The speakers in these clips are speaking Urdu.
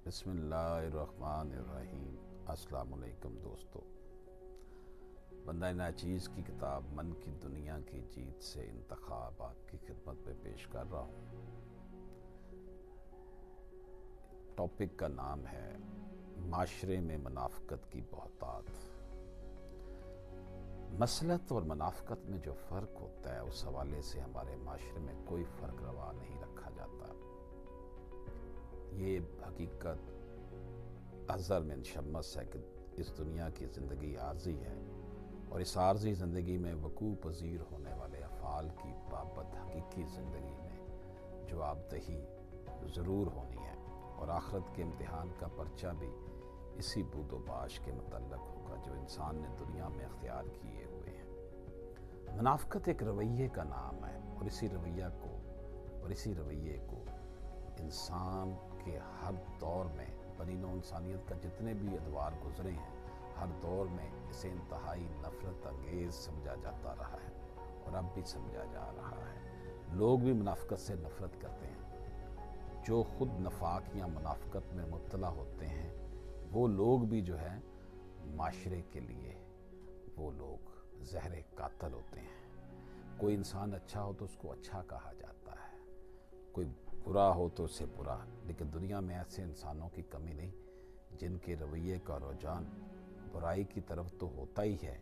بسم اللہ الرحمن الرحیم۔ السلام علیکم دوستو، بندہ ناچیز کی کتاب من کی دنیا کی جیت سے انتخاب آپ کی خدمت میں پیش کر رہا ہوں۔ ٹاپک کا نام ہے معاشرے میں منافقت کی بہتات۔ مصلحت اور منافقت میں جو فرق ہوتا ہے اس حوالے سے ہمارے معاشرے میں کوئی فرق روا نہیں رکھا جاتا۔ یہ حقیقت اظہر من شمس ہے کہ اس دنیا کی زندگی عارضی ہے، اور اس عارضی زندگی میں وقوع پذیر ہونے والے افعال کی بابت حقیقی زندگی میں جواب دہی ضرور ہونی ہے، اور آخرت کے امتحان کا پرچہ بھی اسی بود و باش کے متعلق ہوگا جو انسان نے دنیا میں اختیار کیے ہوئے ہیں۔ منافقت ایک رویے کا نام ہے، اور اسی رویے کو انسان کے ہر دور میں بنی نوع انسانیت کا جتنے بھی ادوار گزرے ہیں، ہر دور میں اسے انتہائی نفرت انگیز سمجھا جاتا رہا ہے، اور اب بھی سمجھا جا رہا ہے۔ لوگ بھی منافقت سے نفرت کرتے ہیں۔ جو خود نفاق یا منافقت میں مبتلا ہوتے ہیں وہ لوگ بھی جو ہے معاشرے کے لیے وہ لوگ زہر قاتل ہوتے ہیں۔ کوئی انسان اچھا ہو تو اس کو اچھا کہا جاتا ہے، کوئی برا ہو تو اسے برا، لیکن دنیا میں ایسے انسانوں کی کمی نہیں جن کے رویے کا رجحان برائی کی طرف تو ہوتا ہی ہے،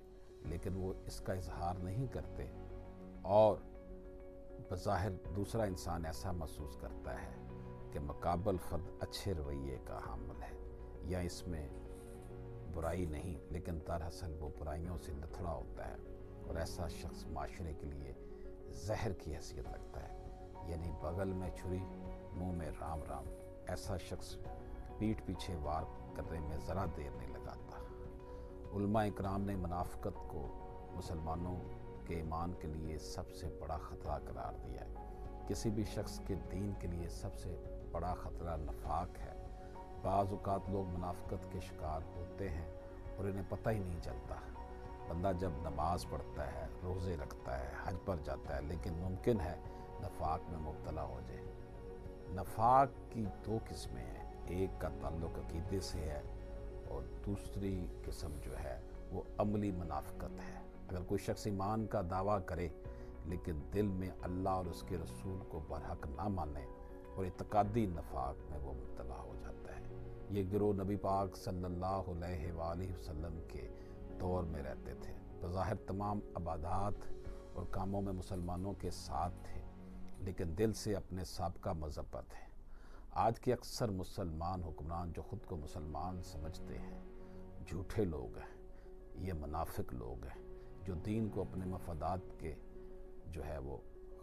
لیکن وہ اس کا اظہار نہیں کرتے، اور بظاہر دوسرا انسان ایسا محسوس کرتا ہے کہ مقابل فرد اچھے رویے کا حامل ہے یا اس میں برائی نہیں، لیکن دراصل وہ برائیوں سے لتھڑا ہوتا ہے، اور ایسا شخص معاشرے کے لیے زہر کی حیثیت رکھتا ہے، یعنی بغل میں چھری منہ میں رام رام۔ ایسا شخص پیٹھ پیچھے وار کرنے میں ذرا دیر نہیں لگاتا۔ علماء اکرام نے منافقت کو مسلمانوں کے ایمان کے لیے سب سے بڑا خطرہ قرار دیا ہے۔ کسی بھی شخص کے دین کے لیے سب سے بڑا خطرہ نفاق ہے۔ بعض اوقات لوگ منافقت کے شکار ہوتے ہیں اور انہیں پتہ ہی نہیں چلتا۔ بندہ جب نماز پڑھتا ہے، روزے رکھتا ہے، حج پر جاتا ہے، لیکن ممکن ہے نفاق میں مبتلا ہو جائے۔ نفاق کی دو قسمیں ہیں، ایک کا تعلق عقیدے سے ہے اور دوسری قسم جو ہے وہ عملی منافقت ہے۔ اگر کوئی شخص ایمان کا دعویٰ کرے لیکن دل میں اللہ اور اس کے رسول کو برحق نہ مانے، اور اعتقادی نفاق میں وہ مبتلا ہو جاتا ہے۔ یہ گروہ نبی پاک صلی اللہ علیہ وآلہ وسلم کے دور میں رہتے تھے، بظاہر تمام عبادات اور کاموں میں مسلمانوں کے ساتھ تھے، لیکن دل سے اپنے سابقہ مذہب پر تھے۔ آج کے اکثر مسلمان حکمران جو خود کو مسلمان سمجھتے ہیں، جھوٹے لوگ ہیں، یہ منافق لوگ ہیں جو دین کو اپنے مفادات کے جو ہے وہ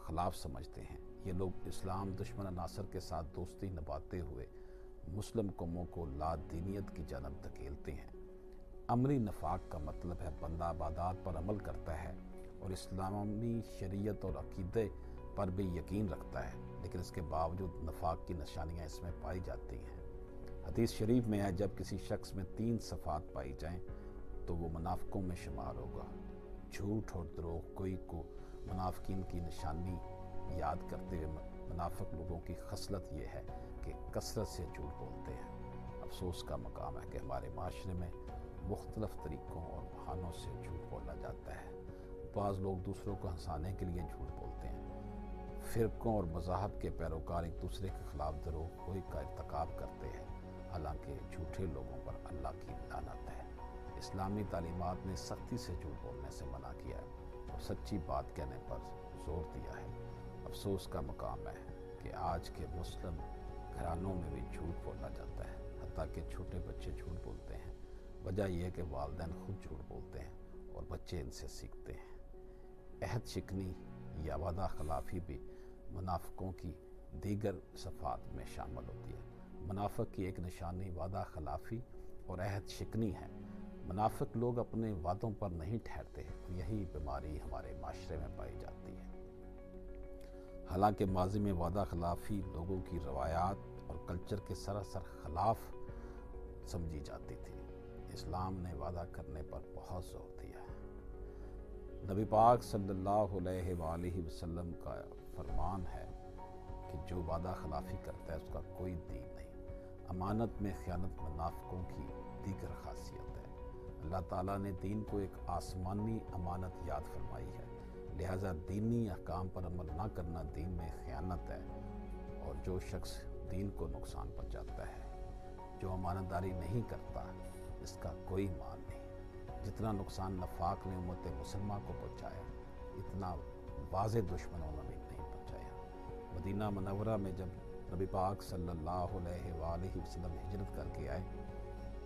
خلاف سمجھتے ہیں۔ یہ لوگ اسلام دشمن عناصر کے ساتھ دوستی نبھاتے ہوئے مسلم قوموں کو لا دینیت کی جانب دھکیلتے ہیں۔ عملی نفاق کا مطلب ہے بندہ عبادات پر عمل کرتا ہے اور اسلامی شریعت اور عقیدے پر بھی یقین رکھتا ہے، لیکن اس کے باوجود نفاق کی نشانیاں اس میں پائی جاتی ہیں۔ حدیث شریف میں ہے جب کسی شخص میں 3 صفات پائی جائیں تو وہ منافقوں میں شمار ہوگا۔ جھوٹ اور دروغ گوئی کو منافقین کی نشانی یاد کرتے ہوئے منافق لوگوں کی خصلت یہ ہے کہ کثرت سے جھوٹ بولتے ہیں۔ افسوس کا مقام ہے کہ ہمارے معاشرے میں مختلف طریقوں اور بہانوں سے جھوٹ بولا جاتا ہے۔ بعض لوگ دوسروں کو ہنسانے کے لیے جھوٹ بولتے ہیں۔ فرقوں اور مذاہب کے پیروکار ایک دوسرے کے خلاف دروغ گوئی کا ارتکاب کرتے ہیں، حالانکہ جھوٹے لوگوں پر اللہ کی لعنت ہے۔ اسلامی تعلیمات نے سختی سے جھوٹ بولنے سے منع کیا ہے اور سچی بات کہنے پر زور دیا ہے۔ افسوس کا مقام ہے کہ آج کے مسلم گھرانوں میں بھی جھوٹ بولا جاتا ہے، حتیٰ کہ چھوٹے بچے جھوٹ بولتے ہیں۔ وجہ یہ ہے کہ والدین خود جھوٹ بولتے ہیں اور بچے ان سے سیکھتے ہیں۔ عہد شکنی یا وعدہ خلافی بھی منافقوں کی دیگر صفات میں شامل ہوتی ہے۔ منافق کی ایک نشانی وعدہ خلافی اور عہد شکنی ہے۔ منافق لوگ اپنے وعدوں پر نہیں ٹھہرتے، اور یہی بیماری ہمارے معاشرے میں پائی جاتی ہے۔ حالانکہ ماضی میں وعدہ خلافی لوگوں کی روایات اور کلچر کے سراسر خلاف سمجھی جاتی تھی۔ اسلام نے وعدہ کرنے پر بہت زور دیا ہے۔ نبی پاک صلی اللہ علیہ وآلہ وسلم کا فرمان ہے کہ جو وعدہ خلافی کرتا ہے اس کا کوئی دین نہیں۔ امانت میں خیانت منافقوں کی دیگر خاصیت ہے۔ اللہ تعالیٰ نے دین کو ایک آسمانی امانت یاد فرمائی ہے، لہٰذا دینی احکام پر عمل نہ کرنا دین میں خیانت ہے، اور جو شخص دین کو نقصان پہنچاتا ہے، جو امانت داری نہیں کرتا، اس کا کوئی مان نہیں۔ جتنا نقصان نفاق نے امت مسلمہ کو پہنچایا، اتنا واضح دشمنوں نے بھی نہیں پہنچایا۔ مدینہ منورہ میں جب نبی پاک صلی اللہ علیہ وآلہ وسلم ہجرت کر کے آئے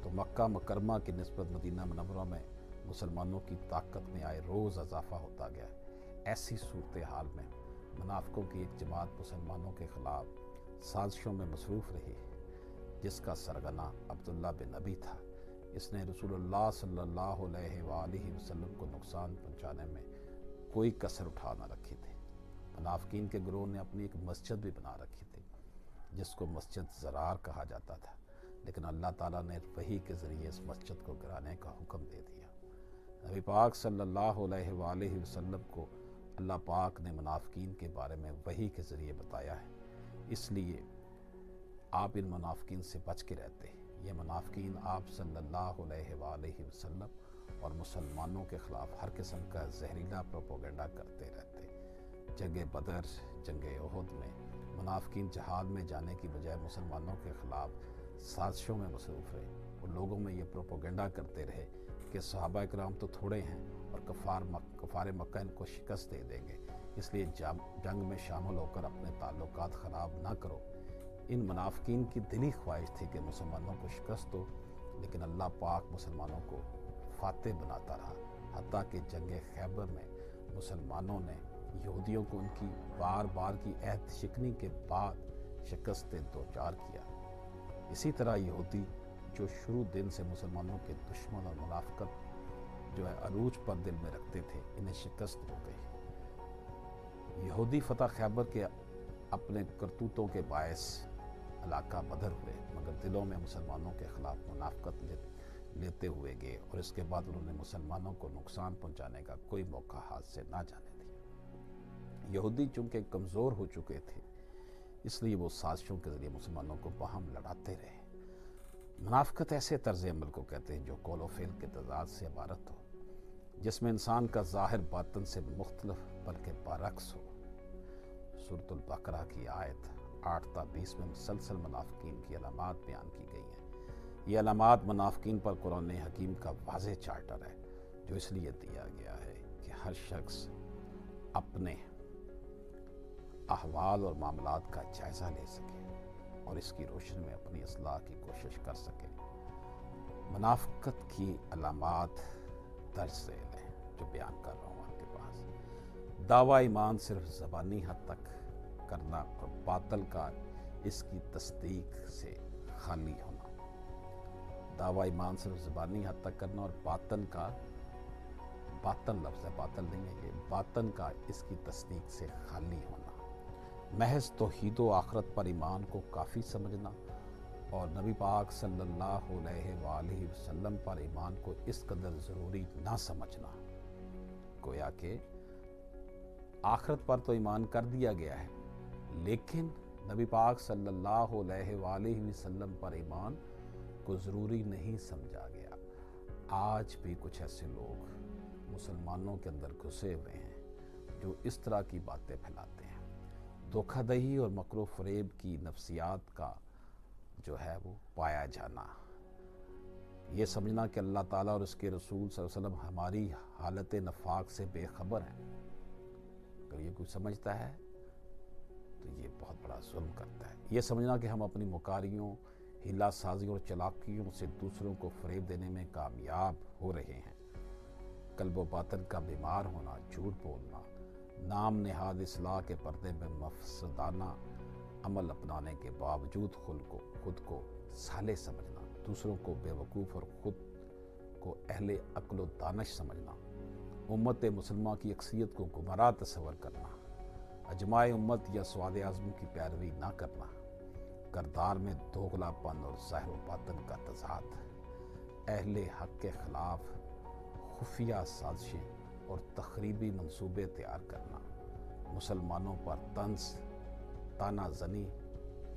تو مکہ مکرمہ کی نسبت مدینہ منورہ میں مسلمانوں کی طاقت میں آئے روز اضافہ ہوتا گیا۔ ایسی صورتحال میں منافقوں کی ایک جماعت مسلمانوں کے خلاف سازشوں میں مصروف رہی، جس کا سرغنہ عبداللہ بن ابی تھا۔ اس نے رسول اللہ صلی اللہ علیہ وآلہ وسلم کو نقصان پہنچانے میں کوئی کسر اٹھا نہ رکھی تھی۔ منافقین کے گروہ نے اپنی ایک مسجد بھی بنا رکھی تھی، جس کو مسجد زرار کہا جاتا تھا، لیکن اللہ تعالیٰ نے وحی کے ذریعے اس مسجد کو گرانے کا حکم دے دیا۔ نبی پاک صلی اللہ علیہ وآلہ وسلم کو اللہ پاک نے منافقین کے بارے میں وحی کے ذریعے بتایا ہے، اس لیے آپ ان منافقین سے بچ کے رہتے ہیں۔ یہ منافقین آپ صلی اللہ علیہ وآلہ وسلم اور مسلمانوں کے خلاف ہر قسم کا زہریلا پروپیگنڈا کرتے رہتے۔ جنگ بدر، جنگ احد میں منافقین جہاد میں جانے کی بجائے مسلمانوں کے خلاف سازشوں میں مصروف رہے، اور لوگوں میں یہ پروپیگنڈا کرتے رہے کہ صحابہ اکرام تو تھوڑے ہیں اور کفار مکہ ان کو شکست دے دیں گے، اس لیے جنگ میں شامل ہو کر اپنے تعلقات خراب نہ کرو۔ ان منافقین کی دلی خواہش تھی کہ مسلمانوں کو شکست ہو، لیکن اللہ پاک مسلمانوں کو فاتح بناتا رہا، حتیٰ کہ جنگ خیبر میں مسلمانوں نے یہودیوں کو ان کی بار بار کی عہد شکنی کے بعد شکست دوچار کیا۔ اسی طرح یہودی جو شروع دن سے مسلمانوں کے دشمن اور منافقت جو ہے عروج پر دل میں رکھتے تھے، انہیں شکست ہو گئی۔ یہودی فتح خیبر کے اپنے کرتوتوں کے باعث علاقہ بدر ہوئے، مگر دلوں میں مسلمانوں کے خلاف منافقت لیتے ہوئے گئے، اور اس کے بعد انہوں نے مسلمانوں کو نقصان پہنچانے کا کوئی موقع ہاتھ سے نہ جانے دیا۔ یہودی چونکہ کمزور ہو چکے تھے، اس لیے وہ سازشوں کے ذریعے مسلمانوں کو باہم لڑاتے رہے۔ منافقت ایسے طرز عمل کو کہتے ہیں جو قول و فعل کے تضاد سے عبارت ہو، جس میں انسان کا ظاہر باطن سے مختلف بلکہ برعکس ہو۔ سورۃ البقرہ کی آیت 8 تا 20 میں مسلسل منافقین کی علامات بیان کی گئی ہیں۔ یہ علامات منافقین پر قرآن حکیم کا واضح چارٹر ہے، جو اس لیے دیا گیا ہے کہ ہر شخص اپنے احوال اور معاملات کا جائزہ لے سکے اور اس کی روشنی میں اپنی اصلاح کی کوشش کر سکے۔ منافقت کی علامات درج ذیل ہیں جو بیان کر رہا ہوں آپ کے پاس۔ دعویٰ ایمان صرف زبانی حد تک کرنا اور باطل کا اس کی تصدیق سے خالی ہونا۔ دعویٰ ایمان صرف زبانی حد تک کرنا اور باطن کا، باطن لفظ ہے، باطل نہیں ہے یہ، باطن کا اس کی تصدیق سے خالی ہونا۔ محض توحید و آخرت پر ایمان کو کافی سمجھنا اور نبی پاک صلی اللہ علیہ وآلہ وسلم پر ایمان کو اس قدر ضروری نہ سمجھنا، گویا کہ آخرت پر تو ایمان کر دیا گیا ہے، لیکن نبی پاک صلی اللہ علیہ وآلہ وسلم پر ایمان کو ضروری نہیں سمجھا گیا۔ آج بھی کچھ ایسے لوگ مسلمانوں کے اندر گھسے ہوئے ہیں جو اس طرح کی باتیں پھیلاتے ہیں۔ دھوکہ دہی اور مکر و فریب کی نفسیات کا جو ہے وہ پایا جانا، یہ سمجھنا کہ اللہ تعالیٰ اور اس کے رسول صلی اللہ علیہ وسلم ہماری حالت نفاق سے بے خبر ہیں، اگر یہ کوئی سمجھتا ہے تو یہ بہت بڑا ظلم کرتا ہے۔ یہ سمجھنا کہ ہم اپنی مکاریوں، ہیلا سازیوں اور چلاکیوں سے دوسروں کو فریب دینے میں کامیاب ہو رہے ہیں۔ قلب و باطن کا بیمار ہونا، جھوٹ بولنا، نام نہاد اصلاح کے پردے میں مفسدانہ عمل اپنانے کے باوجود خود کو صالح سمجھنا، دوسروں کو بے وقوف اور خود کو اہل عقل و دانش سمجھنا، امت مسلمہ کی اکثریت کو گمراہ تصور کرنا، اجماع امت یا سواد اعظم کی پیروی نہ کرنا، کردار میں دوغلا پن اور ظاہر و باطن کا تضاد، اہل حق کے خلاف خفیہ سازشیں اور تخریبی منصوبے تیار کرنا، مسلمانوں پر طنز، تانہ زنی